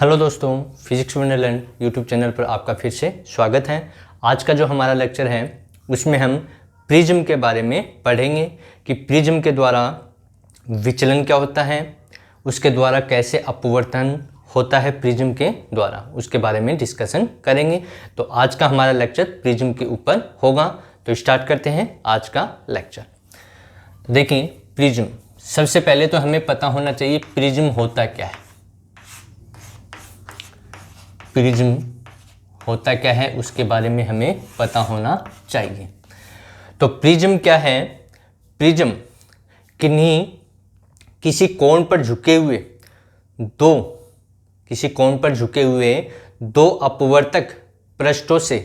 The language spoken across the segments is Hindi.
हेलो दोस्तों, फिजिक्स वंडरलैंड यूट्यूब चैनल पर आपका फिर से स्वागत है। आज का जो हमारा लेक्चर है उसमें हम प्रिज्म के बारे में पढ़ेंगे कि प्रिज्म के द्वारा विचलन क्या होता है, उसके द्वारा कैसे अपवर्तन होता है प्रिज्म के द्वारा, उसके बारे में डिस्कशन करेंगे। तो आज का हमारा लेक्चर प्रिज्म के ऊपर होगा। तो स्टार्ट करते हैं आज का लेक्चर। तो देखिए, प्रिज्म, सबसे पहले तो हमें पता होना चाहिए प्रिज्म होता क्या है। प्रिज्म होता क्या है उसके बारे में हमें पता होना चाहिए। तो प्रिज्म क्या है? प्रिज्म किसी कोण पर झुके हुए दो अपवर्तक पृष्ठों से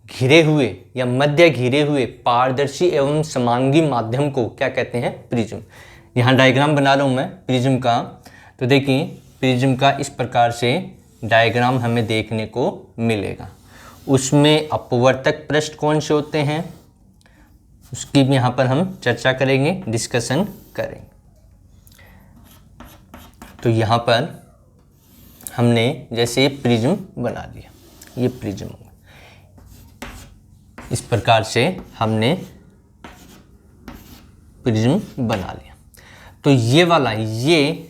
घिरे हुए या मध्य घिरे हुए पारदर्शी एवं समांगी माध्यम को क्या कहते हैं? प्रिज्म। यहाँ डायग्राम बना रहा हूँ मैं प्रिज्म का। तो देखिए, प्रिज्म का इस प्रकार से डायग्राम हमें देखने को मिलेगा। उसमें अपवर्तक पृष्ठ कौन से होते हैं उसकी भी यहाँ पर हम चर्चा करेंगे, डिस्कशन करेंगे। तो यहाँ पर हमने जैसे प्रिज्म बना लिया, ये प्रिज्म होगा। इस प्रकार से हमने प्रिज्म बना लिया। तो ये वाला, ये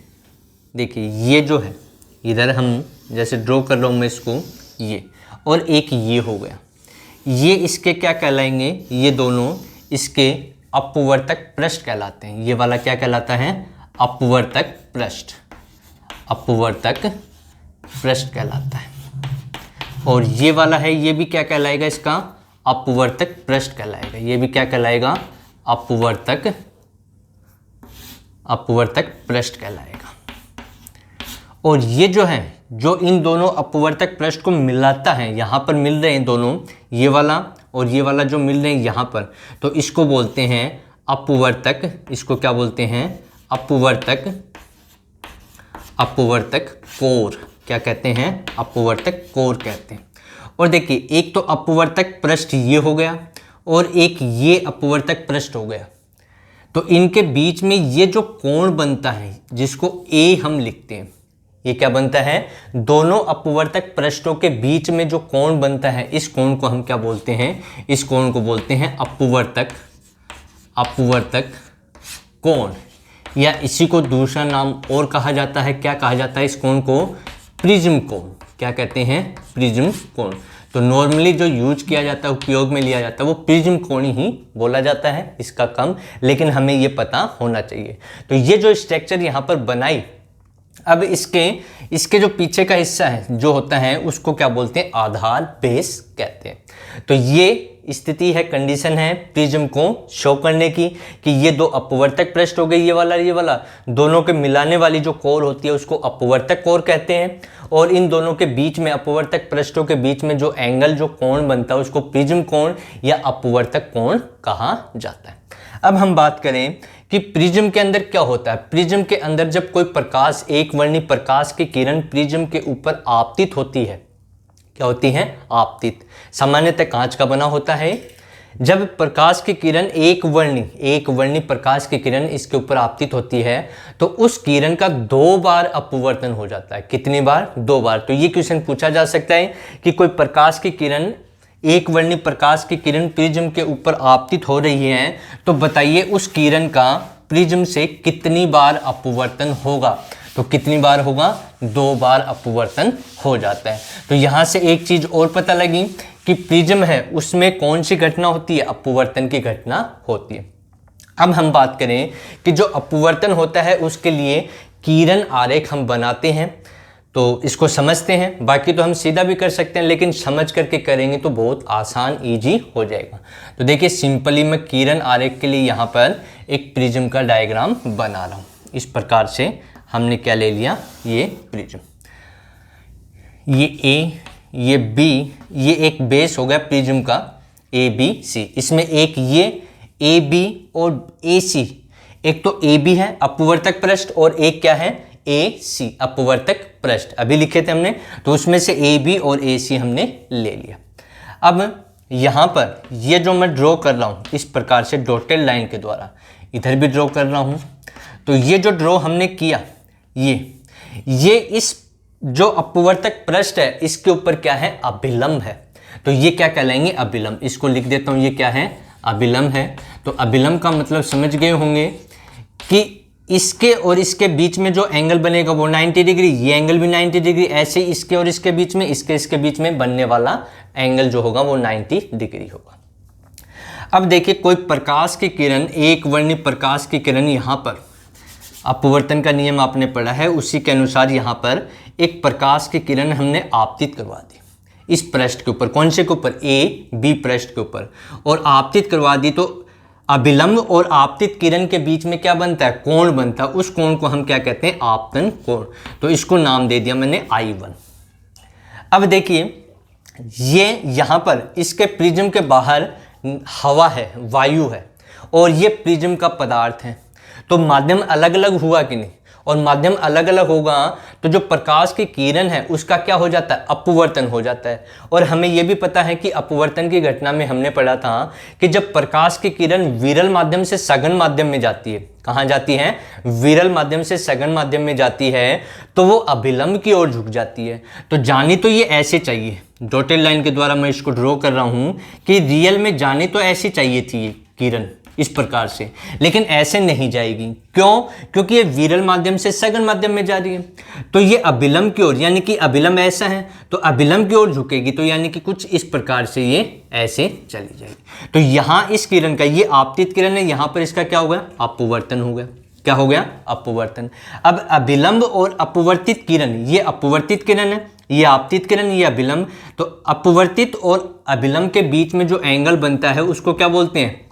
देखिए, ये जो है इधर हम जैसे ड्रॉ कर रहा हूँ मैं इसको, ये और एक ये हो गया। ये इसके क्या कहलाएंगे? ये दोनों इसके अपवर्तक पृष्ठ कहलाते हैं। ये वाला क्या कहलाता है? अपवर्तक पृष्ठ। अपवर्तक पृष्ठ कहलाता है। और ये वाला है, ये भी क्या कहलाएगा? इसका अपवर्तक पृष्ठ कहलाएगा। ये भी क्या कहलाएगा? अपवर्तक पृष्ठ कहलाएगा। और ये जो है, जो इन दोनों अपवर्तक पृष्ठ को मिलाता है, यहाँ पर मिल रहे हैं दोनों, ये वाला और ये वाला जो मिल रहे हैं यहाँ पर, तो इसको बोलते हैं अपवर्तक। इसको क्या बोलते हैं? अपवर्तक कोर। क्या कहते हैं? अपवर्तक कोर कहते हैं। और देखिए, एक तो अपवर्तक पृष्ठ ये हो गया और एक ये अपवर्तक पृष्ठ हो गया। तो इनके बीच में ये जो कोण बनता है, जिसको ए हम लिखते हैं, ये क्या बनता है? दोनों अपवर्तक पृष्ठों के बीच में जो कोण बनता है, इस कोण को हम क्या बोलते हैं? इस कोण को बोलते हैं अपवर्तक कोण, या इसी को दूसरा नाम और कहा जाता है। क्या कहा जाता है इस कोण को? प्रिज्म कोण। क्या कहते हैं? प्रिज्म कोण। तो नॉर्मली जो यूज किया जाता है, उपयोग में लिया जाता है, वो प्रिज्म कोण ही बोला जाता है, इसका कम, लेकिन हमें ये पता होना चाहिए। तो ये जो स्ट्रक्चर यहाँ पर बनाई, अब इसके जो पीछे का हिस्सा है जो होता है, उसको क्या बोलते हैं? आधार, बेस कहते हैं। तो ये स्थिति है, कंडीशन है प्रिज्म को शो करने की कि ये दो अपवर्तक पृष्ठ हो गए, ये वाला, दोनों के मिलाने वाली जो कोर होती है उसको अपवर्तक कोर कहते हैं। और इन दोनों के बीच में, अपवर्तक पृष्ठों के बीच में जो एंगल, जो कोण बनता है, उसको प्रिज्म कोण या अपवर्तक कोण कहा जाता है। अब हम बात करें कि प्रिज्म के अंदर क्या होता है। प्रिज्म के अंदर जब कोई प्रकाश, एक वर्णी प्रकाश की किरण प्रिज्म के ऊपर आपतित होती है, क्या होती है? आपतित। सामान्यतः कांच का बना होता है। जब प्रकाश की किरण, एक वर्णी प्रकाश की किरण इसके ऊपर आपतित होती है, तो उस किरण का 2 बार अपवर्तन हो जाता है। कितनी बार? 2 बार। तो ये क्वेश्चन पूछा जा सकता है कि कोई प्रकाश की किरण, एक वर्णी प्रकाश की किरण प्रिज्म के ऊपर आपतित हो रही है, तो बताइए उस किरण का प्रिज्म से कितनी बार अपवर्तन होगा? तो कितनी बार होगा? 2 बार अपवर्तन हो जाता है। तो यहाँ से एक चीज और पता लगी कि प्रिज्म है, उसमें कौन सी घटना होती है? अपवर्तन की घटना होती है। अब हम बात करें कि जो अपवर्तन होता है उसके लिए किरण आरेख हम बनाते हैं। तो इसको समझते हैं, बाकी तो हम सीधा भी कर सकते हैं, लेकिन समझ करके करेंगे तो बहुत आसान, इजी हो जाएगा। तो देखिए, सिंपली मैं किरण आरेख के लिए यहाँ पर एक प्रिज्म का डायग्राम बना रहा हूँ। इस प्रकार से हमने क्या ले लिया? ये प्रिज्म, ये ए, ये बी, ये एक बेस हो गया प्रिज्म का, ए बी सी। इसमें एक ये ए बी और ए सी, एक तो ए बी है अपवर्तक पृष्ठ, और एक क्या है? ए सी अपवर्तक पृष्ठ। अभी लिखे थे हमने, तो उसमें से ए बी और ए सी हमने ले लिया। अब यहाँ पर ये जो मैं ड्रॉ कर रहा हूँ इस प्रकार से डॉटेड लाइन के द्वारा, इधर भी ड्रॉ कर रहा हूँ। तो ये जो ड्रॉ हमने किया, ये इस जो अपवर्तक पृष्ठ है इसके ऊपर क्या है, अभिलंब है, तो ये क्या कहलाएंगे, अभिलंब। इसको लिख देता हूं, ये क्या है, अभिलंब है। तो अभिलंब का मतलब समझ गए होंगे कि इसके और इसके बीच में जो एंगल बनेगा वो 90 डिग्री, ये एंगल भी 90 डिग्री, ऐसे इसके और इसके बीच में, इसके बीच में बनने वाला एंगल जो होगा वो 90 डिग्री होगा। अब देखिए कोई प्रकाश की किरण, एक वर्णी प्रकाश की किरण यहाँ पर, अपवर्तन का नियम आपने पढ़ा है, उसी के अनुसार यहाँ पर एक प्रकाश की किरण हमने आपतित करवा दी इस पृष्ठ के ऊपर। कौन से के ऊपर, ए बी पृष्ठ के ऊपर, और आपतित करवा दी। तो अभिलंब और आपतित किरण के बीच में क्या बनता है, कोण बनता है। उस कोण को हम क्या कहते हैं, आपतन कोण। तो इसको नाम दे दिया मैंने I1। अब देखिए ये यहाँ पर इसके प्रिज्म के बाहर हवा है, वायु है, और ये प्रिज्म का पदार्थ है। तो माध्यम अलग अलग हुआ कि नहीं, और माध्यम अलग अलग होगा तो जो प्रकाश की किरण है उसका क्या हो जाता है, अपवर्तन हो जाता है। और हमें यह भी पता है कि अपवर्तन की घटना में हमने पढ़ा था कि जब प्रकाश की किरण विरल माध्यम से सघन माध्यम में जाती है, कहाँ जाती है, विरल माध्यम से सघन माध्यम में जाती है, तो वो अभिलंब की ओर झुक जाती है। तो जानी तो ये ऐसे चाहिए, डॉटेड लाइन के द्वारा मैं इसको ड्रॉ कर रहा हूं कि रियल में जानी तो ऐसी चाहिए थी ये किरण इस प्रकार से, लेकिन ऐसे नहीं जाएगी। क्यों, क्योंकि ये विरल माध्यम से सघन माध्यम में जा रही है। तो ये अभिलंब की ओर, यानी कि अभिलंब ऐसा है तो अभिलंब की ओर झुकेगी, तो यानी कि कुछ इस प्रकार से ये ऐसे चली जाएगी। तो यहाँ इस किरण का, ये आपतित किरण है, यहाँ पर इसका क्या हो गया, अपवर्तन हो गया। क्या हो गया, अपवर्तन। अब अभिलंब और अपवर्तित किरण, ये अपवर्तित किरण है, ये आपतित किरण, ये अभिलंब। तो अपवर्तित और अभिलंब के बीच में जो एंगल बनता है उसको क्या बोलते हैं,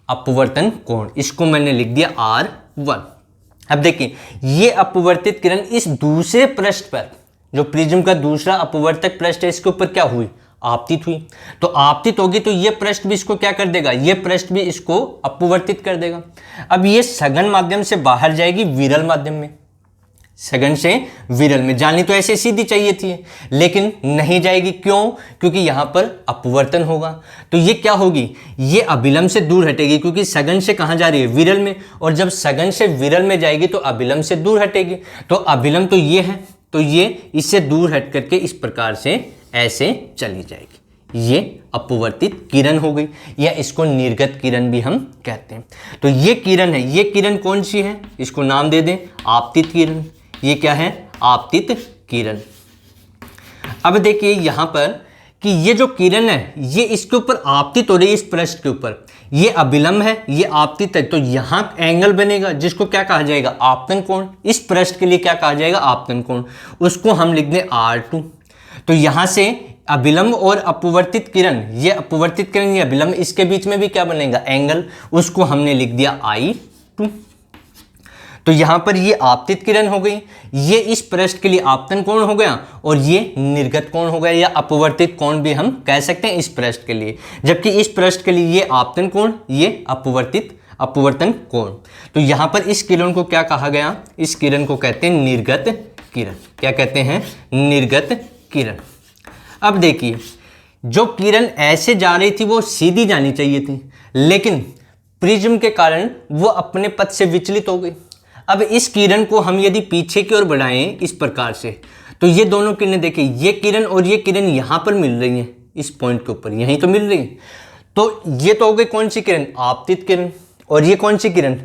अपवर्तन कोण। इसको मैंने लिख दिया R1। अब देखिए ये अपवर्तित किरण इस दूसरे पृष्ठ पर, जो प्रिज्म का दूसरा अपवर्तक पृष्ठ है, इसके ऊपर क्या हुई, आपतित हुई। तो आपतित होगी तो ये पृष्ठ भी इसको क्या कर देगा, ये पृष्ठ भी इसको अपवर्तित कर देगा। अब ये सघन माध्यम से बाहर जाएगी विरल माध्यम में, सघन से विरल में जानी तो ऐसे सीधी चाहिए थी, लेकिन नहीं जाएगी। क्यों, क्योंकि यहां पर अपवर्तन होगा। तो ये क्या होगी, ये अभिलंब से दूर हटेगी, क्योंकि सघन से कहां जा रही है, विरल में, और जब सघन से विरल में जाएगी तो अभिलंब से दूर हटेगी। तो अभिलंब तो ये है, तो ये इससे दूर हट करके इस प्रकार से ऐसे चली जाएगी। ये अपवर्तित किरण हो गई, या इसको निर्गत किरण भी हम कहते हैं। तो ये किरण है, ये किरण कौन सी है, इसको नाम दे दें आपतित किरण। ये क्या है, आपतित किरण। अब देखिए यहां पर कि ये जो किरण है ये इसके ऊपर आपतित हो रही है, इस पृष्ठ के ऊपर। ये अभिलंब है, ये आपतित है, तो यहां एंगल बनेगा जिसको क्या कहा जाएगा, आपतन कोण। इस पृष्ठ के लिए क्या कहा जाएगा, आपतन कोण। उसको हम लिख दें R2। तो यहां से अभिलंब और अपवर्तित किरण, ये अपवर्तित किरण, ये अभिलंब, इसके बीच में भी क्या बनेगा, एंगल। उसको हमने लिख दिया I2। तो यहां पर ये आपतित किरण हो गई, ये इस पृष्ठ के लिए आपतन कोण हो गया, और ये निर्गत कोण हो गया, या अपवर्तित कोण भी हम कह सकते हैं इस पृष्ठ के लिए। जबकि इस पृष्ठ के लिए ये आपतन कोण, ये अपवर्तन कोण। तो यहां पर इस किरण को क्या कहा गया, इस किरण को कहते हैं निर्गत किरण। क्या कहते हैं, निर्गत किरण। अब देखिए जो किरण ऐसे जा रही थी वो सीधी जानी चाहिए थी, लेकिन प्रिज्म के कारण वो अपने पथ से विचलित हो गई। अब इस किरण को हम यदि पीछे की ओर बढ़ाएं इस प्रकार से, तो ये दोनों किरणें देखिए, ये किरण और ये किरण यहां पर मिल रही हैं, इस पॉइंट के ऊपर यहीं तो मिल रही है। तो ये तो हो गई कौन सी किरण, आपतित किरण। और ये कौन सी किरण,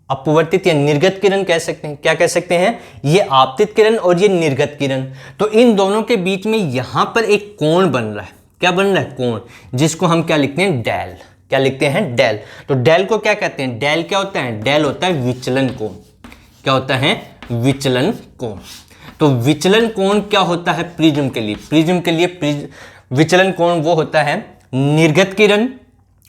अपवर्तित या निर्गत किरण कह सकते हैं। क्या कह सकते हैं, ये आपतित किरण और ये निर्गत किरण। तो इन दोनों के बीच में यहां पर एक कोण बन रहा है। क्या बन रहा है, कोण, जिसको हम क्या लिखते हैं, डेल। क्या लिखते हैं, डेल। तो डेल को क्या कहते हैं, डेल क्या होता है, डेल होता है विचलन कोण। क्या होता है, विचलन कोण। तो विचलन कोण क्या होता है प्रिज्म के लिए, प्रिज्म के लिए विचलन कोण वो होता है निर्गत किरण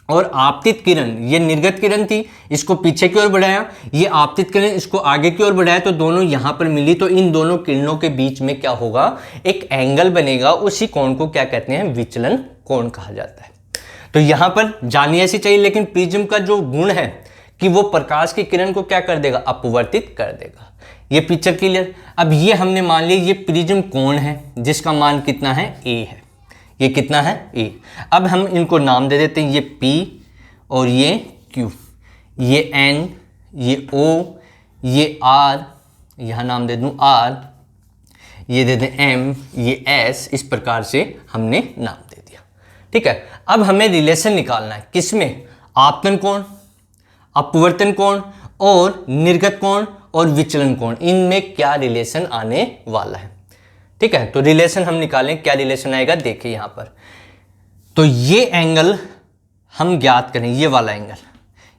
और आपतित किरण। ये निर्गत किरण थी, इसको पीछे की ओर बढ़ाया, ये आपतित किरण इसको आगे की ओर बढ़ाया, तो दोनों यहां पर मिली। तो इन दोनों किरणों के बीच में क्या होगा, एक एंगल बनेगा। उसी कोण को क्या कहते हैं, विचलन कोण कहा जाता है। तो यहां पर जानी ऐसी चाहिए, लेकिन प्रिज्म का जो गुण है कि वो प्रकाश की किरण को क्या कर देगा, अपवर्तित कर देगा। ये पिक्चर क्लियर। अब ये हमने मान लिया ये प्रिज्म कोण है, जिसका मान कितना है, A है। ये कितना है, A। अब हम इनको नाम दे देते हैं, ये P और ये Q, ये N, ये O, ये R, यहाँ नाम दे दूं R, ये दे दें m, ये s, इस प्रकार से हमने नाम दे दिया। ठीक है, अब हमें रिलेशन निकालना है किसमें, आपतन कोण, अपवर्तन कोण और निर्गत कोण और विचलन कोण, इनमें क्या रिलेशन आने वाला है। ठीक है, तो रिलेशन हम निकालें, क्या रिलेशन आएगा देखिए यहाँ पर। तो ये एंगल हम ज्ञात करें, ये वाला एंगल,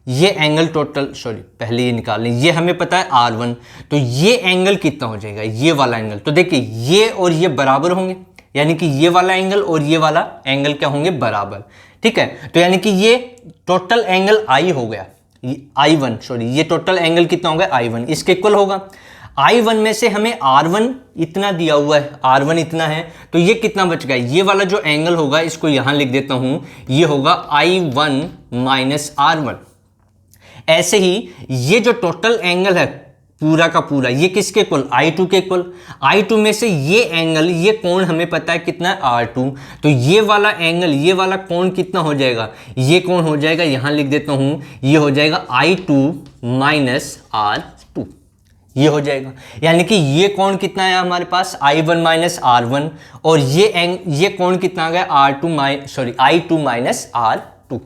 ये एंगल टोटल, सॉरी पहले ये निकाल लें, ये हमें पता है R1, तो ये एंगल कितना हो जाएगा, ये वाला एंगल। तो देखिए ये और ये बराबर होंगे, यानी कि ये वाला एंगल और ये वाला एंगल क्या होंगे, बराबर। ठीक है, तो यानी कि ये टोटल एंगल I हो गया, I1, सॉरी ये टोटल एंगल कितना होगा I1, इसके इक्वल होगा। I1 में से हमें R1 इतना दिया हुआ है, R1 इतना है, तो ये कितना बच गया, ये वाला जो एंगल होगा इसको यहां लिख देता हूं, ये होगा I1 माइनस R1। ऐसे ही ये जो टोटल एंगल है पूरा का पूरा, ये किसके इक्वल, I2 के इक्वल। I2 में से ये एंगल, ये कोण हमें पता है कितना है R2, तो ये वाला एंगल, ये वाला कोण कितना हो जाएगा, ये कोण हो जाएगा, यहां लिख देता हूं, ये हो जाएगा I2 माइनस R2, ये हो जाएगा। यानी कि ये कोण कितना है हमारे पास I1 माइनस R1, और ये कोण कितना आ गया I2 माइनस R2।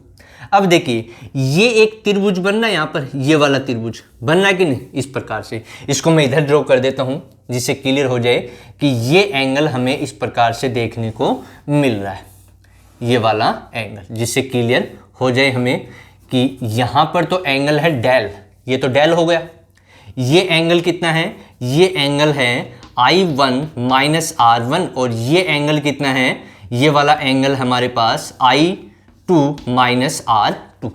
अब देखिए ये एक त्रिभुज बन रहा है यहाँ पर, ये वाला त्रिभुज बन रहा है कि नहीं, इस प्रकार से। इसको मैं इधर ड्रॉ कर देता हूँ जिससे क्लियर हो जाए कि ये एंगल हमें इस प्रकार से देखने को मिल रहा है, ये वाला एंगल, जिससे क्लियर हो जाए हमें कि यहाँ पर तो एंगल है डेल, ये तो डेल हो गया। ये एंगल कितना है, ये एंगल है I1 माइनस R1, और ये एंगल कितना है, ये वाला एंगल हमारे पास I2 माइनस R2।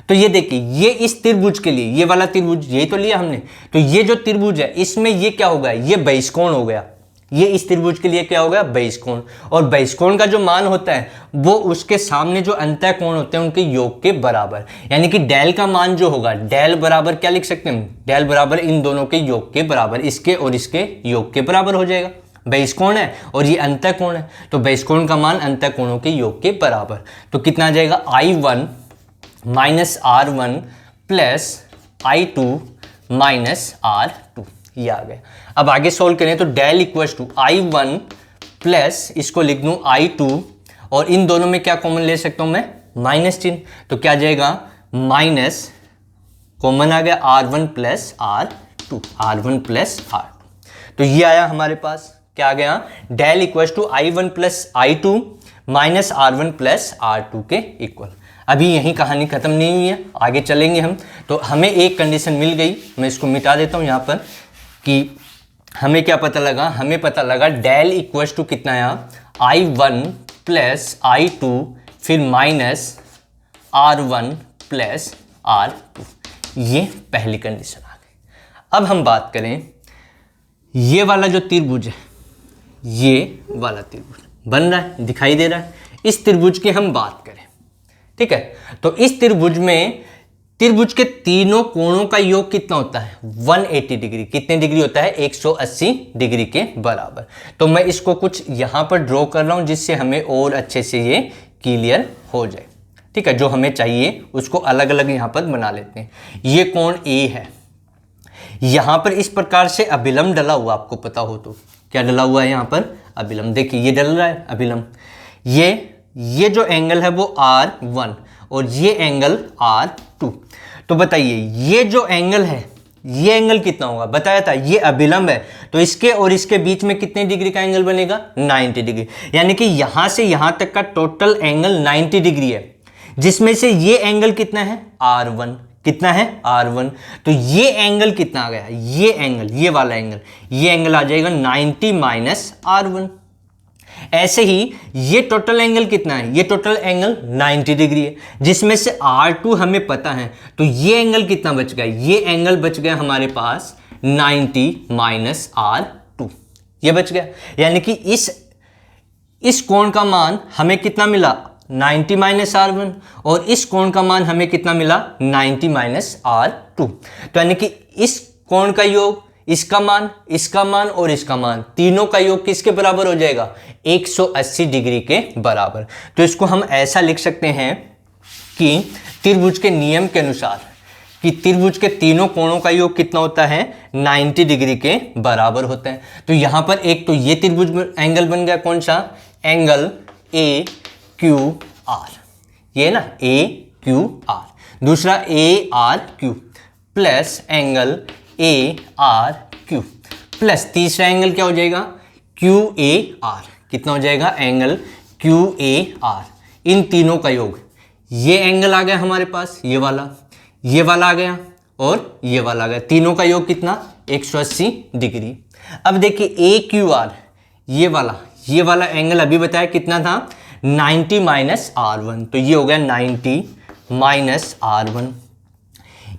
तो ये देखिए ये इस त्रिभुज के लिए, ये वाला त्रिभुज यही तो लिया हमने, तो ये जो त्रिभुज है इसमें ये क्या हो गया, ये बहिष्कोण हो गया। ये इस त्रिभुज के लिए क्या हो गया, बहिष्कोण। और बहिष्कोण का जो मान होता है वो उसके सामने जो अंतः कोण होते हैं उनके योग के बराबर, यानी कि डेल का मान जो होगा, डेल बराबर क्या लिख सकते हैं, डेल बराबर इन दोनों के योग के बराबर, इसके और इसके योग के बराबर हो जाएगा। बहिष्कोण है और ये अंतः कोण है, तो बहिष्कोण का मान अंतः कोणों के योग के बराबर। तो कितना आ जाएगा, I1 minus R1 plus I2 minus R2, ये आ गया। अब आगे सोल्व करें तो del equals to I1 plus, इसको लिख दूं I2, और इन दोनों में क्या कॉमन ले सकता हूं मैं, माइनस चिन्ह, तो क्या जाएगा, माइनस कॉमन आ गया R1 plus R2, R1 plus R2। तो ये आया हमारे पास, क्या आ गया, del equals to I1 plus I2 minus R1 plus R2 के इक्वल। अभी यही कहानी खत्म नहीं हुई है, आगे चलेंगे हम। तो हमें एक कंडीशन मिल गई, मैं इसको मिटा देता हूं यहाँ पर, कि हमें क्या पता लगा, हमें पता लगा डेल इक्वल्स टू कितना आया, I1 प्लस I2 फिर माइनस R1 प्लस R2, ये पहली कंडीशन आ गई। अब हम बात करें, ये वाला जो त्रिभुज है, ये वाला त्रिभुज बन रहा है, दिखाई दे रहा है, इस त्रिभुज की हम बात करें। ठीक है, तो इस त्रिभुज में त्रिभुज के तीनों कोणों का योग कितना होता है, 180 डिग्री। कितने डिग्री होता है, 180 डिग्री के बराबर। तो मैं इसको कुछ यहां पर ड्रॉ कर रहा हूं जिससे हमें और अच्छे से ये क्लियर हो जाए। ठीक है, जो हमें चाहिए उसको अलग अलग यहां पर बना लेते हैं। ये कोण A है, यहां पर इस प्रकार से अभिलंब डला हुआ, आपको पता हो तो क्या डला हुआ है यहाँ पर, अभिलंब। देखिए ये डल रहा है अभिलंब, ये जो एंगल है वो R1 और ये एंगल R2। तो बताइए ये जो एंगल है, ये एंगल कितना होगा, बताया था ये अभिलंब है, तो इसके और इसके बीच में कितने डिग्री का एंगल बनेगा, 90 डिग्री। यानी कि यहां से यहां तक का टोटल एंगल 90 डिग्री है, जिसमें से ये एंगल कितना है, R1, कितना है, R1। तो ये एंगल कितना आ गया, ये एंगल, ये वाला एंगल, ये एंगल आ जाएगा 90 माइनस R1। ऐसे ही ये टोटल एंगल कितना है, ये टोटल एंगल 90 डिग्री है, जिसमें से R2 हमें पता है, तो ये एंगल कितना बच गया, ये एंगल बच गया हमारे पास 90 माइनस R2, ये बच गया। यानी कि इस कोण का मान हमें कितना मिला, 90 माइनस R1, और इस कोण का मान हमें कितना मिला, 90 माइनस R2। तो यानी कि इस कोण का योग, इसका मान और इसका मान, तीनों का योग किसके बराबर हो जाएगा, 180 डिग्री के बराबर। तो इसको हम ऐसा लिख सकते हैं कि त्रिभुज के नियम के अनुसार कि त्रिभुज के तीनों कोणों का योग कितना होता है, 90 डिग्री के बराबर होता है। तो यहाँ पर एक तो ये त्रिभुज एंगल बन गया, कौन सा, एंगल ए क्यू आर, ये ना ए क्यू आर। दूसरा A R Q plus angle A R Q plus तीसरा एंगल क्या हो जाएगा, क्यू ए आर। कितना हो जाएगा, एंगल क्यू ए आर। इन तीनों का योग, ये एंगल आ गया हमारे पास, ये वाला आ गया और ये वाला आ गया। तीनों का योग कितना, 180 डिग्री। अब देखिए ए क्यू आर, ये वाला एंगल अभी बताया कितना था, 90 माइनस R1। तो ये हो गया 90 माइनस R1।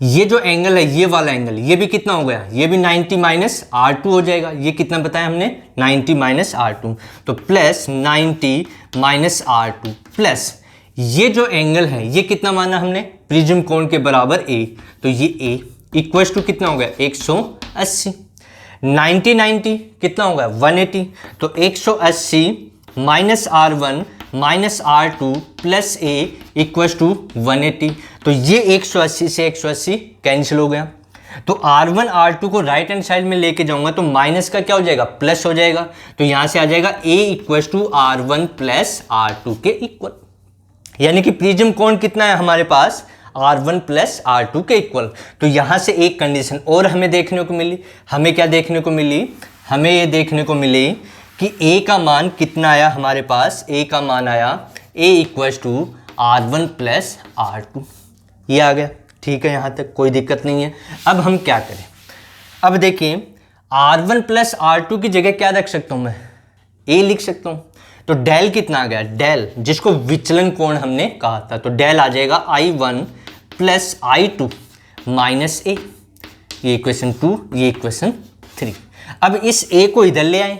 ये जो एंगल है, ये वाला एंगल, ये भी कितना हो गया, ये भी 90 माइनस R2 हो जाएगा। ये कितना बताया हमने, 90 माइनस R2। तो प्लस 90 माइनस R2 प्लस ये जो एंगल है, ये कितना माना हमने, प्रिज्म कोण के बराबर A। तो ये A इक्वल्स टू कितना हो गया, 180। 90 कितना होगा, 180। तो 180 minus R1 minus R2 plus A equals to 180। तो ये 180 से 180 कैंसिल हो गया। तो R1 R2 को राइट हैंड साइड में लेके जाऊंगा तो माइनस का क्या हो जाएगा, प्लस हो जाएगा। तो यहां से आ जाएगा A equals to R1 plus R2 के इक्वल। यानी कि प्रिज्म कोण कितना है हमारे पास, R1 प्लस R2 के इक्वल। तो यहां से एक कंडीशन और हमें देखने को मिली। हमें क्या देखने को मिली, हमें ये देखने को मिली कि A का मान कितना आया हमारे पास, A का मान आया A equals to R1 plus R2। ये आ गया, ठीक है, यहाँ तक कोई दिक्कत नहीं है। अब हम क्या करें, अब देखिए R1 प्लस R2 की जगह क्या रख सकता हूँ मैं, A लिख सकता हूँ। तो डेल कितना आ गया, डेल जिसको विचलन कोण हमने कहा था, तो डेल आ जाएगा I1 plus I2 minus A। ये इक्वेशन 2, ये इक्वेशन 3। अब इस A को इधर ले आए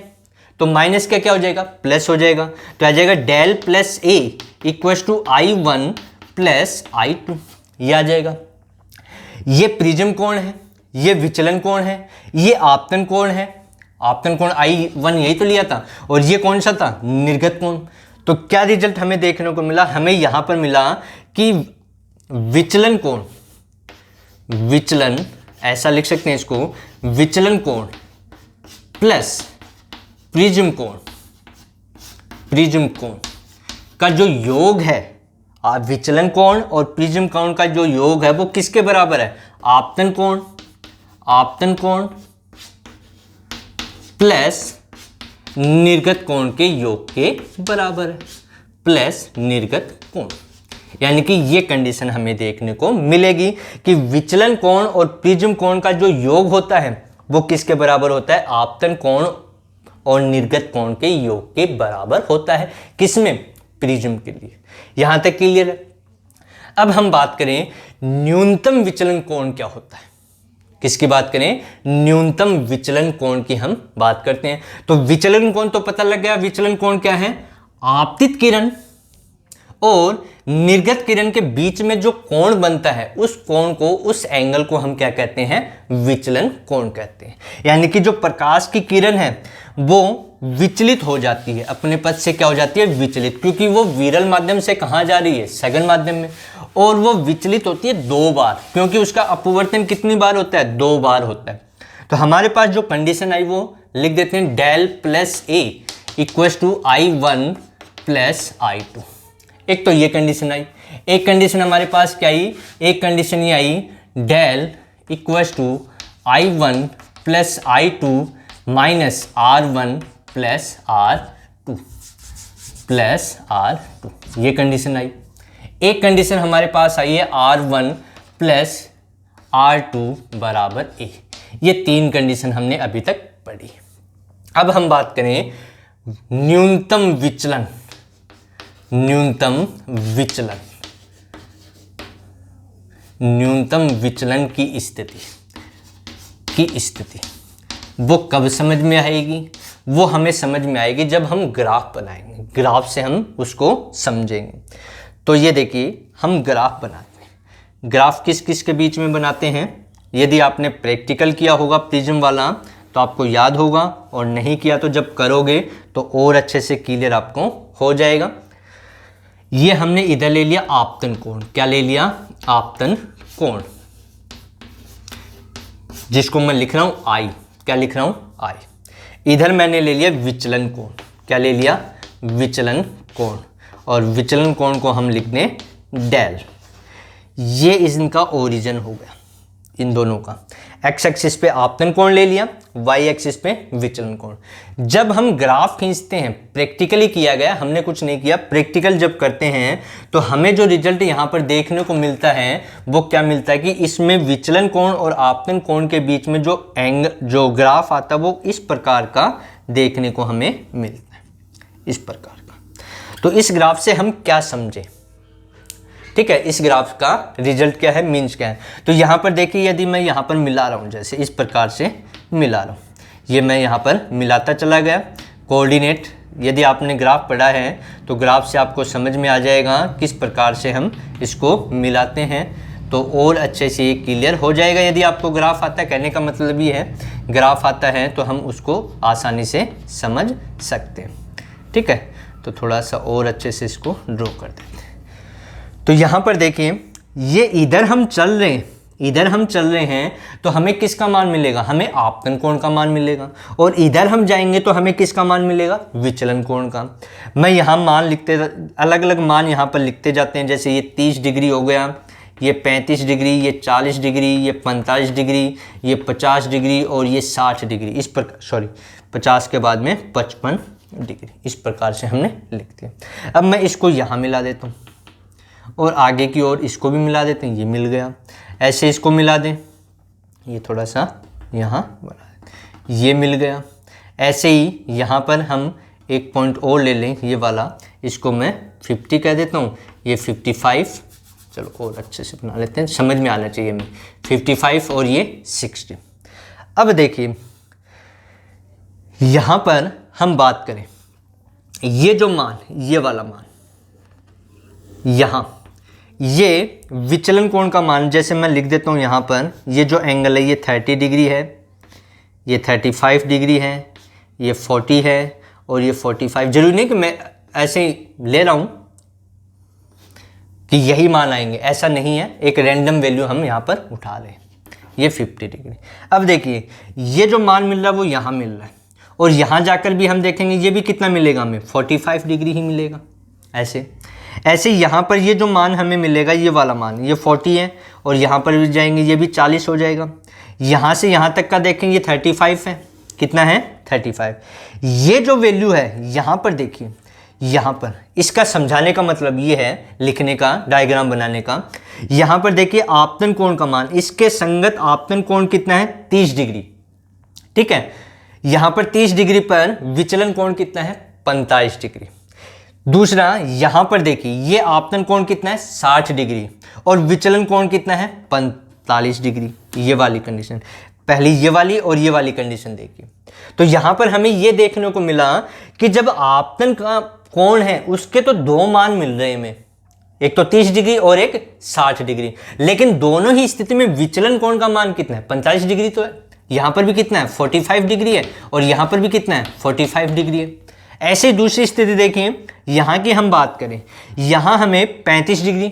तो माइनस का क्या हो जाएगा, प्लस हो जाएगा। तो आ जाएगा del plus A equals to I1 plus I2। ये आ जाएगा। ये प्रिज्म कोण है, ये विचलन कोण है, ये आपतन कोण है। आपतन कोण I1 यही तो लिया था, और ये कौन सा था, निर्गत कोण। तो क्या रिजल्ट हमें देखने को मिला, हमें यहां पर मिला कि विचलन कोण, विचलन ऐसा लिख सकते हैं इसको, विचलन कोण प्लस प्रिज्म कोण, प्रिज्म कोण का जो योग है, विचलन कोण और प्रिज्म कोण का जो योग है वो किसके बराबर है, आपतन कोण, आपतन कोण प्लस निर्गत कोण के योग के बराबर है, प्लस निर्गत कोण। यानी कि ये कंडीशन हमें देखने को मिलेगी कि विचलन कोण और प्रिज्म कोण का जो योग होता है वो किसके बराबर होता है, आपतन कोण और निर्गत कोण के योग के बराबर होता है। किसमें, प्रिज्म के लिए। यहां तक क्लियर है। अब हम बात करें न्यूनतम विचलन कोण क्या होता है, किसकी बात करें, न्यूनतम विचलन कोण की हम बात करते हैं। तो विचलन कोण तो पता लग गया, विचलन कोण क्या है, आपतित किरण और निर्गत किरण के बीच में जो कोण बनता है उस कोण को, उस एंगल को हम क्या कहते हैं, विचलन कोण कहते हैं। यानी कि जो प्रकाश की किरण है वो विचलित हो जाती है, अपने पथ से क्या हो जाती है, विचलित, क्योंकि वो विरल माध्यम से कहाँ जा रही है, सघन माध्यम में, और वो विचलित होती है 2 बार, क्योंकि उसका अपवर्तन कितनी बार होता है, 2 बार होता है। तो हमारे पास जो कंडीशन आई वो लिख देते हैं, del plus A equals to I1 plus I2। एक तो ये कंडीशन आई। एक कंडीशन हमारे पास क्या आई, एक कंडीशन ये आई, del equals to I1 plus I2 minus R1 plus R2 plus R2, ये कंडीशन आई। एक कंडीशन हमारे पास आई है R1 प्लस R2 बराबर A। ये 3 कंडीशन हमने अभी तक पढ़ी। अब हम बात करें न्यूनतम विचलन, न्यूनतम विचलन, न्यूनतम विचलन की स्थिति वो कब समझ में आएगी, वो हमें समझ में आएगी जब हम ग्राफ बनाएंगे, ग्राफ से हम उसको समझेंगे। तो ये देखिए हम ग्राफ बनाते हैं। ग्राफ किस किस के बीच में बनाते हैं, यदि आपने प्रैक्टिकल किया होगा प्रिज्म वाला तो आपको याद होगा, और नहीं किया तो जब करोगे तो और अच्छे से क्लियर आपको हो जाएगा। ये हमने इधर ले लिया आपतन कोण, क्या ले लिया, आपतन कोण। जिसको मैं लिख रहा हूँ आई। क्या लिख रहा हूँ? आई। इधर मैंने ले लिया विचलन कोण। क्या ले लिया? विचलन कोण। और विचलन कोण को हम लिख दें डेल। ये इनका ओरिजिन हो गया, इन दोनों का। एक्स एक्सिस पे आपतन कोण ले लिया, वाई एक्सिस पे विचलन कोण। जब हम ग्राफ खींचते हैं, प्रैक्टिकली किया गया, हमने कुछ नहीं किया, प्रैक्टिकल जब करते हैं तो हमें जो रिजल्ट यहाँ पर देखने को मिलता है वो क्या मिलता है कि इसमें विचलन कोण और आपतन कोण के बीच में जो ग्राफ आता है वो इस प्रकार का देखने को हमें मिलता है, इस प्रकार का। तो इस ग्राफ से हम क्या समझे? ठीक है, इस ग्राफ का रिजल्ट क्या है, मीन्स क्या है। तो यहाँ पर देखिए, यदि मैं यहाँ पर मिला रहा हूँ, जैसे इस प्रकार से मिला रहा हूँ, ये मैं यहाँ पर मिलाता चला गया कोऑर्डिनेट। यदि आपने ग्राफ पढ़ा है तो ग्राफ से आपको समझ में आ जाएगा किस प्रकार से हम इसको मिलाते हैं, तो और अच्छे से ये क्लियर हो जाएगा। यदि आपको ग्राफ आता है, कहने का मतलब ये है ग्राफ आता है तो हम उसको आसानी से समझ सकते हैं। ठीक है, तो थोड़ा सा और अच्छे से इसको ड्रॉ कर देते हैं। तो यहाँ पर देखिए, ये इधर हम चल रहे हैं तो हमें किसका मान मिलेगा? हमें आपतन कोण का मान मिलेगा। और इधर हम जाएंगे तो हमें किसका मान मिलेगा? विचलन कोण का। मैं यहाँ मान लिखते, अलग अलग मान यहाँ पर लिखते जाते हैं। जैसे ये 30 डिग्री हो गया, ये 35 डिग्री, ये 40 डिग्री, ये 45 डिग्री, ये 50 डिग्री और ये 60 डिग्री। इस प्रकार, सॉरी 50 के बाद में 55 डिग्री, इस प्रकार से हमने लिख दिया। अब मैं इसको यहाँ मिला देता हूँ और आगे की ओर इसको भी मिला देते हैं, ये मिल गया। ऐसे इसको मिला दें, ये थोड़ा सा यहाँ बना दें, ये मिल गया। ऐसे ही यहाँ पर हम एक पॉइंट और ले लें, ये वाला, इसको मैं 50 कह देता हूँ, ये 55, चलो और अच्छे से बना लेते हैं, समझ में आना चाहिए मैं, 55 और ये 60। अब देखिए यहाँ पर हम बात करें, ये जो मान, ये वाला मान, यहाँ ये विचलन कोण का मान, जैसे मैं लिख देता हूँ यहाँ पर, ये जो एंगल है ये 30 डिग्री है, ये 35 डिग्री है, ये 40 है और ये 45। जरूरी नहीं कि मैं ऐसे ही ले रहा हूँ कि यही मान आएंगे, ऐसा नहीं है, एक रैंडम वैल्यू हम यहाँ पर उठा रहे हैं। ये 50 डिग्री। अब देखिए, ये जो मान मिल रहा है वो यहाँ मिल रहा है, और यहाँ जाकर भी हम देखेंगे ये भी कितना मिलेगा हमें, 45 डिग्री ही मिलेगा। ऐसे यहाँ पर ये जो मान हमें मिलेगा, ये वाला मान, ये 40 है, और यहाँ पर भी जाएंगे ये भी 40 हो जाएगा। यहाँ से यहाँ तक का देखेंगे 35 है, कितना है 35। ये जो वैल्यू है यहाँ पर देखिए, यहाँ पर इसका समझाने का मतलब ये है, लिखने का, डायग्राम बनाने का। यहाँ पर देखिए आपतन कोण का मान, इसके संगत आपतन कोण कितना है, 30 डिग्री। ठीक है, यहाँ पर 30 डिग्री पर विचलन कोण कितना है, 45 डिग्री। दूसरा यहाँ पर देखिए, ये आपतन कोण कितना है, 60 डिग्री, और विचलन कोण कितना है, 45 डिग्री। ये वाली कंडीशन, पहली ये वाली और ये वाली कंडीशन देखिए। तो यहाँ पर हमें ये देखने को मिला कि जब आपतन का कोण है उसके तो दो मान मिल रहे हैं हमें, एक तो 30 डिग्री और एक 60 डिग्री, लेकिन दोनों ही स्थिति में विचलन कोण का मान कितना है, 45 डिग्री तो है। यहाँ पर भी कितना है, 45 डिग्री है, और यहाँ पर भी कितना है, 45 डिग्री है। ऐसे दूसरी स्थिति देखिए, यहाँ की हम बात करें, यहाँ हमें 35 डिग्री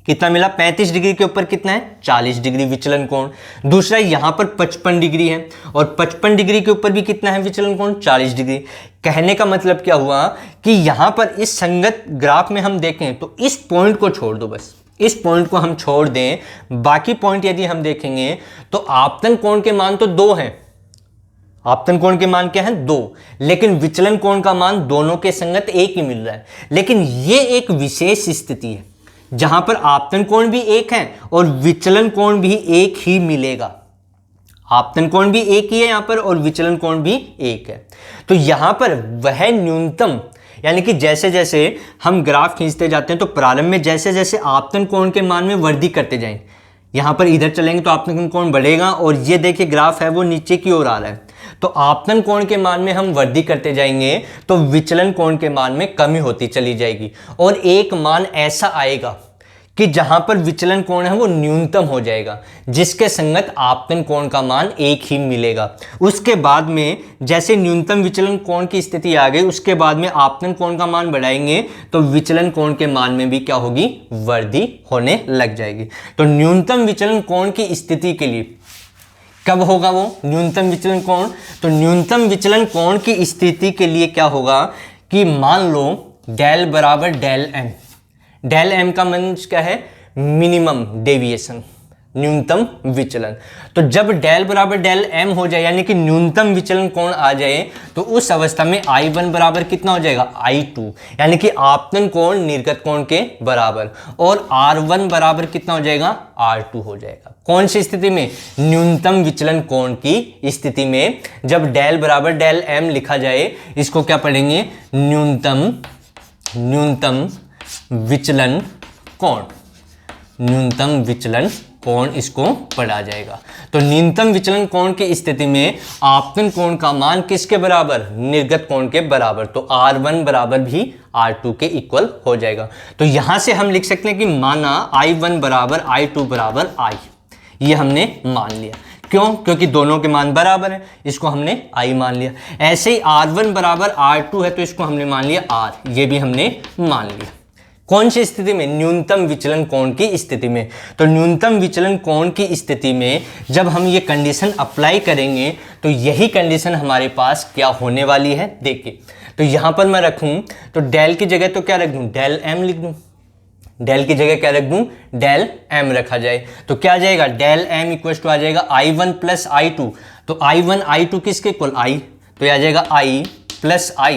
कितना मिला, 35 डिग्री के ऊपर कितना है, 40 डिग्री विचलन कोण। दूसरा यहाँ पर 55 डिग्री है, और 55 डिग्री के ऊपर भी कितना है विचलन कोण, 40 डिग्री। कहने का मतलब क्या हुआ कि यहाँ पर इस संगत ग्राफ में हम देखें तो इस पॉइंट को छोड़ दो, बस इस पॉइंट को हम छोड़ दें, बाकी पॉइंट यदि हम देखेंगे तो आपतन कोण के मान तो 2 हैं। आपतन कोण के मान क्या है, 2, लेकिन विचलन कोण का मान दोनों के संगत 1 ही मिल रहा है। लेकिन ये एक विशेष स्थिति है जहां पर आपतन कोण भी 1 है और विचलन कोण भी 1 ही मिलेगा। आपतन कोण भी 1 ही है यहां पर, और विचलन कोण भी 1 है। तो यहां पर वह न्यूनतम, यानी कि जैसे जैसे हम ग्राफ खींचते जाते हैं तो प्रारंभ में जैसे जैसे आपतन कोण के मान में वृद्धि करते जाएं, यहाँ पर इधर चलेंगे तो आपतन कोण बढ़ेगा, और ये देखिए ग्राफ है वो नीचे की ओर आ रहा है। तो आपतन कोण के मान में हम वृद्धि करते जाएंगे तो विचलन कोण के मान में कमी होती चली जाएगी, और एक मान ऐसा आएगा कि जहां पर विचलन कोण है वो न्यूनतम हो जाएगा, जिसके संगत आपतन कोण का मान 1 ही मिलेगा। उसके बाद में जैसे न्यूनतम विचलन कोण की स्थिति आ गई, उसके बाद में आपतन कोण का मान बढ़ाएंगे तो विचलन कोण के मान में भी क्या होगी, वृद्धि होने लग जाएगी। तो न्यूनतम विचलन कोण की स्थिति के लिए कब होगा वो न्यूनतम विचलन कोण? तो न्यूनतम विचलन कोण की स्थिति के लिए क्या होगा कि मान लो डेल बराबर डेल एम, डेल एम का मान क्या है? मिनिमम डेविएशन, न्यूनतम विचलन। तो जब डेल बराबर डेल एम हो जाए यानी कि न्यूनतम विचलन कोण आ जाए तो उस अवस्था में I1 बराबर कितना हो जाएगा? I2, यानी कि आपतन कोण निर्गत कोण के बराबर, और R1 बराबर कितना हो जाएगा? R2 हो जाएगा। कौन सी स्थिति में? न्यूनतम विचलन कोण की स्थिति में। जब डेल बराबर डेल एम लिखा जाए, इसको क्या पढ़ेंगे? न्यूनतम विचलन कोण, न्यूनतम विचलन कोण इसको पढ़ा जाएगा। तो न्यूनतम विचलन कोण की स्थिति में आपतन कोण का मान किसके बराबर? निर्गत कोण के बराबर। तो R1 बराबर भी R2 के इक्वल हो जाएगा। तो यहां से हम लिख सकते हैं कि माना I1 बराबर I2 बराबर I, ये हमने मान लिया। क्यों? क्योंकि दोनों के मान बराबर हैं, इसको हमने I मान लिया। ऐसे ही R1 बराबर R2 है तो इसको हमने मान लिया R, ये भी हमने मान लिया। कौन सी स्थिति में? न्यूनतम विचलन कोण की स्थिति में। तो न्यूनतम विचलन कोण की स्थिति में जब हम ये कंडीशन अप्लाई करेंगे तो यही कंडीशन हमारे पास क्या होने वाली है, देखिए। तो यहाँ पर मैं रखूँ तो डेल की जगह तो क्या रख दूँ? डेल एम लिख दूँ। डेल की जगह क्या रख दूँ? डेल एम रखा जाए तो क्या आ जाएगा? डेल एम इक्वल टू आ जाएगा I1 प्लस I2। तो I1 I2 किसके इक्वल? I, तो यह आ जाएगा I plus I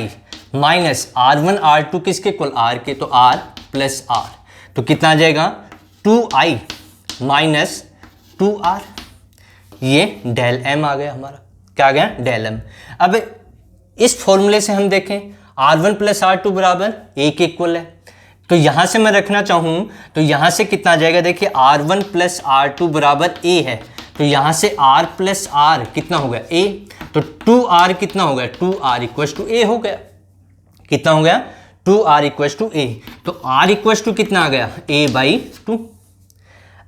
minus R1 R2 किसके इक्वल? R के, तो R प्लस R, तो कितना आ जाएगा? 2I minus 2R। ये डेल एम आ गया हमारा। क्या आ गया? Del M. अब इस फॉर्मूले से हम देखें R1 प्लस R2 बराबर A के इक्वल है, तो यहां से मैं रखना चाहूं तो यहां से कितना आ जाएगा? देखिए R1 प्लस R2 बराबर A है, तो यहां से R प्लस R कितना हो गया? A, तो 2R कितना हो गया? 2R इक्वल टू A हो गया। कितना हो गया? 2R equal to A। तो R इक्वल टू कितना आ गया? A/2।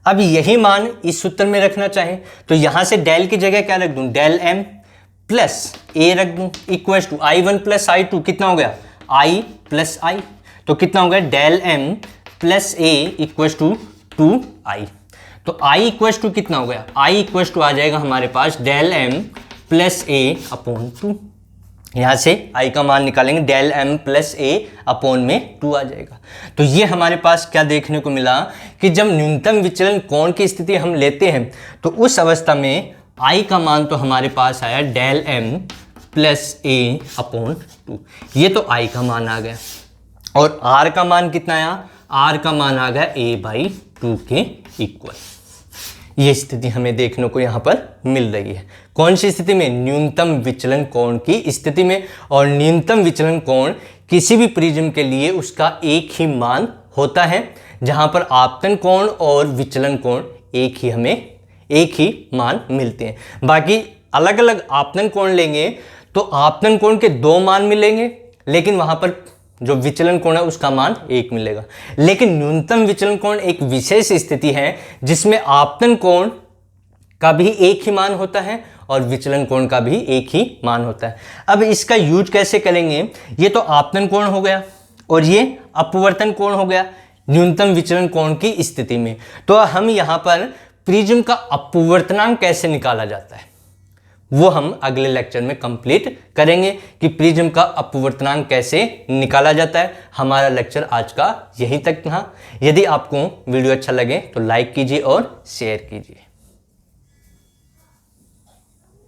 अब यही मान इस सूत्र में रखना चाहें तो यहां से डेल की जगह क्या रख दूं? डेल M प्लस A रख दूं equal to I1 plus I2 कितना हो गया? I प्लस I, तो कितना हो गया? Del M plus A equal to 2I। तो I इक्वल टू कितना हो गया? I इक्वल टू आ जाएगा हमारे पास del M plus A upon 2। यहाँ से I का मान निकालेंगे, del M plus A upon में 2 आ जाएगा। तो ये हमारे पास क्या देखने को मिला कि जब न्यूनतम विचलन कोण की स्थिति हम लेते हैं तो उस अवस्था में I का मान तो हमारे पास आया del M plus A upon 2, ये तो I का मान आ गया। और R का मान कितना आया? R का मान आ गया A/2 के इक्वल। ये स्थिति हमें देखने को यहाँ पर मिल रही है। कौन सी स्थिति में? न्यूनतम विचलन कोण की स्थिति में। और न्यूनतम विचलन कोण किसी भी प्रिज्म के लिए उसका एक ही मान होता है, जहाँ पर आपतन कोण और विचलन कोण एक ही मान मिलते हैं। बाकी अलग अलग आपतन कोण लेंगे तो आपतन कोण के 2 मान मिलेंगे, लेकिन वहाँ पर जो विचलन कोण है उसका मान 1 मिलेगा। लेकिन न्यूनतम विचलन कोण एक विशेष स्थिति है जिसमें आपतन कोण का भी एक ही मान होता है और विचलन कोण का भी एक ही मान होता है। अब इसका यूज कैसे करेंगे? ये तो आपतन कोण हो गया और ये अपवर्तन कोण हो गया न्यूनतम विचलन कोण की स्थिति में। तो हम यहाँ पर प्रिज्म का अपवर्तनांक कैसे निकाला जाता है वो हम अगले लेक्चर में कंप्लीट करेंगे कि प्रिज्म का अपवर्तनांक कैसे निकाला जाता है। हमारा लेक्चर आज का यहीं तक था। यदि आपको वीडियो अच्छा लगे तो लाइक कीजिए और शेयर कीजिए।